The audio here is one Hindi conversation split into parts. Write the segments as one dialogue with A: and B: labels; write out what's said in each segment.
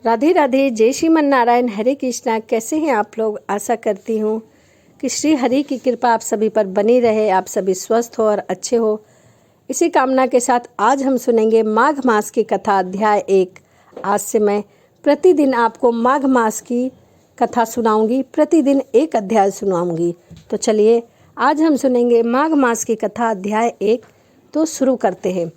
A: राधे राधे, जय श्रीमन नारायण, हरे कृष्णा। कैसे हैं आप लोग? आशा करती हूँ कि श्री हरि की कृपा आप सभी पर बनी रहे, आप सभी स्वस्थ हो और अच्छे हो। इसी कामना के साथ आज हम सुनेंगे माघ मास की कथा अध्याय 1। आज से मैं प्रतिदिन आपको माघ मास की कथा सुनाऊंगी, प्रतिदिन एक अध्याय सुनाऊंगी। तो चलिए आज हम सुनेंगे माघ मास की कथा अध्याय 1। तो शुरू करते हैं।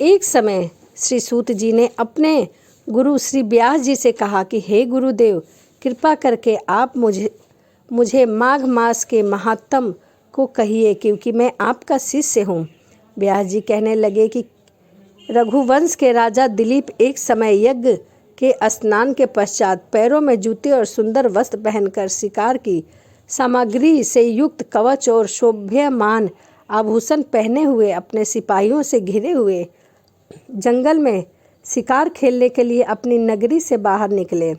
A: एक समय श्री सूत जी ने अपने गुरु श्री व्यास जी से कहा कि हे गुरुदेव, कृपा करके आप मुझे माघ मास के महात्म को कहिए, क्योंकि मैं आपका शिष्य हूँ। व्यास जी कहने लगे कि रघुवंश के राजा दिलीप एक समय यज्ञ के स्नान के पश्चात पैरों में जूते और सुंदर वस्त्र पहनकर शिकार की सामग्री से युक्त कवच और शोभ्यमान आभूषण पहने हुए अपने सिपाहियों से घिरे हुए जंगल में शिकार खेलने के लिए अपनी नगरी से बाहर निकले।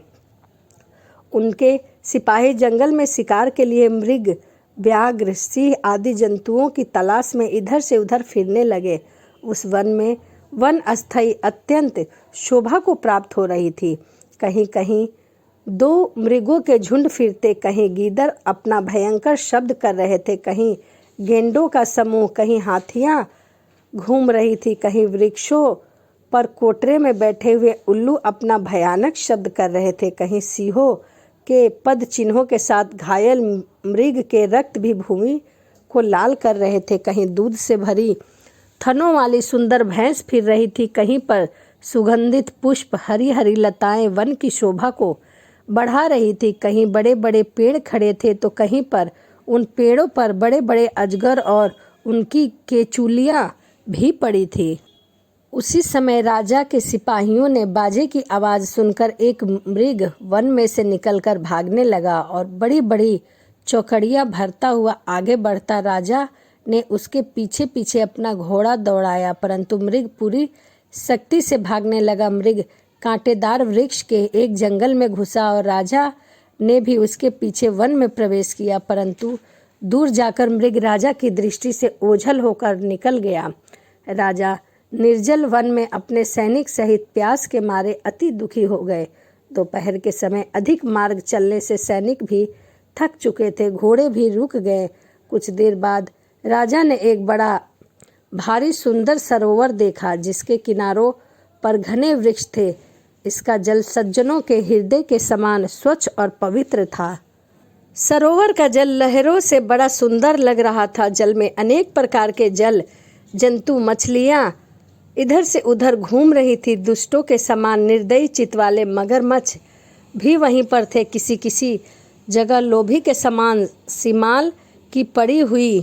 A: उनके सिपाही जंगल में शिकार के लिए मृग, व्याघ्र, सिंह आदि जंतुओं की तलाश में इधर से उधर फिरने लगे। उस वन में वन स्थायी अत्यंत शोभा को प्राप्त हो रही थी। कहीं कहीं दो मृगों के झुंड फिरते, कहीं गीदड़ अपना भयंकर शब्द कर रहे थे, कहीं गेंडों का समूह, कहीं हाथियां घूम रही थी, कहीं वृक्षों पर कोटरे में बैठे हुए उल्लू अपना भयानक शब्द कर रहे थे, कहीं सिंहों के पद चिन्हों के साथ घायल मृग के रक्त भी भूमि को लाल कर रहे थे, कहीं दूध से भरी थनों वाली सुंदर भैंस फिर रही थी, कहीं पर सुगंधित पुष्प, हरी हरी लताएं वन की शोभा को बढ़ा रही थी, कहीं बड़े बड़े पेड़ खड़े थे तो कहीं पर उन पेड़ों पर बड़े बड़े अजगर और उनकी केचुलियां भी पड़ी थी। उसी समय राजा के सिपाहियों ने बाजे की आवाज़ सुनकर एक मृग वन में से निकलकर भागने लगा और बड़ी बड़ी चौकड़ियाँ भरता हुआ आगे बढ़ता। राजा ने उसके पीछे पीछे अपना घोड़ा दौड़ाया, परंतु मृग पूरी शक्ति से भागने लगा। मृग कांटेदार वृक्ष के एक जंगल में घुसा और राजा ने भी उसके पीछे वन में प्रवेश किया, परंतु दूर जाकर मृग राजा की दृष्टि से ओझल होकर निकल गया। राजा निर्जल वन में अपने सैनिक सहित प्यास के मारे अति दुखी हो गए। दोपहर के समय अधिक मार्ग चलने से सैनिक भी थक चुके थे, घोड़े भी रुक गए। कुछ देर बाद राजा ने एक बड़ा भारी सुंदर सरोवर देखा, जिसके किनारों पर घने वृक्ष थे। इसका जल सज्जनों के हृदय के समान स्वच्छ और पवित्र था। सरोवर का जल लहरों से बड़ा सुंदर लग रहा था। जल में अनेक प्रकार के जल जंतु, मछलियां इधर से उधर घूम रही थी। दुष्टों के समान निर्दयी चित्त वाले मगरमच्छ भी वहीं पर थे। किसी किसी जगह लोभी के समान सीमाल की पड़ी हुई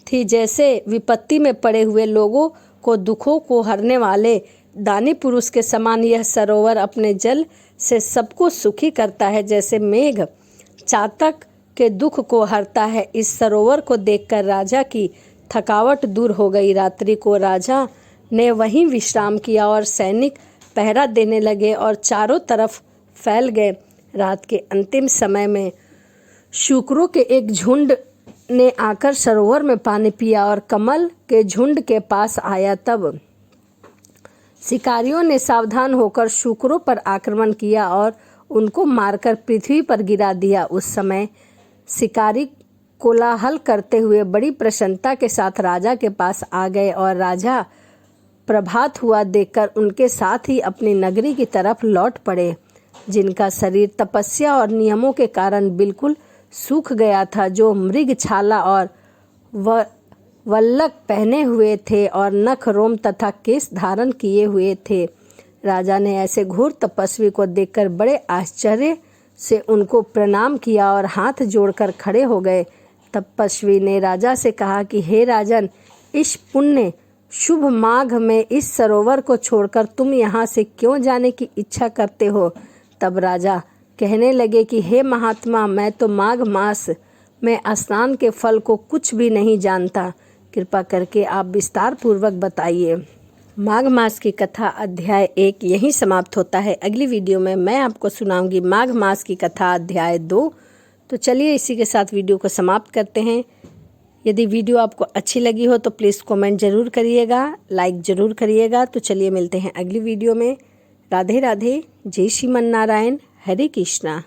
A: थी, जैसे विपत्ति में पड़े हुए लोगों को दुखों को हरने वाले दानी पुरुष के समान यह सरोवर अपने जल से सबको सुखी करता है, जैसे मेघ चातक के दुख को हरता है। इस सरोवर को देखकर राजा की थकावट दूर हो गई। रात्रि को राजा ने वहीं विश्राम किया और सैनिक पहरा देने लगे और चारों तरफ फैल गए। रात के अंतिम समय में शुकरों के एक झुंड ने आकर सरोवर में पानी पिया और कमल के झुंड के पास आया। तब शिकारियों ने सावधान होकर शुकरों पर आक्रमण किया और उनको मारकर पृथ्वी पर गिरा दिया। उस समय शिकारी कोलाहल करते हुए बड़ी प्रसन्नता के साथ राजा के पास आ गए और राजा प्रभात हुआ देखकर उनके साथ ही अपनी नगरी की तरफ लौट पड़े, जिनका शरीर तपस्या और नियमों के कारण बिल्कुल सूख गया था, जो मृग छाला और वल्लक पहने हुए थे और नख, रोम तथा केश धारण किए हुए थे। राजा ने ऐसे घोर तपस्वी को देखकर बड़े आश्चर्य से उनको प्रणाम किया और हाथ जोड़कर खड़े हो गए। तपस्वी ने राजा से कहा कि हे राजन, इस पुण्य शुभ माघ में इस सरोवर को छोड़कर तुम यहाँ से क्यों जाने की इच्छा करते हो? तब राजा कहने लगे कि हे महात्मा, मैं तो माघ मास में स्नान के फल को कुछ भी नहीं जानता। कृपा करके आप विस्तार पूर्वक बताइए। माघ मास की कथा अध्याय 1 यहीं समाप्त होता है। अगली वीडियो में मैं आपको सुनाऊंगी माघ मास की कथा अध्याय 2। तो चलिए इसी के साथ वीडियो को समाप्त करते हैं। यदि वीडियो आपको अच्छी लगी हो तो प्लीज़ कमेंट ज़रूर करिएगा, लाइक ज़रूर करिएगा। तो चलिए मिलते हैं अगली वीडियो में। राधे राधे। जय श्रीमन नारायण। हरे कृष्णा।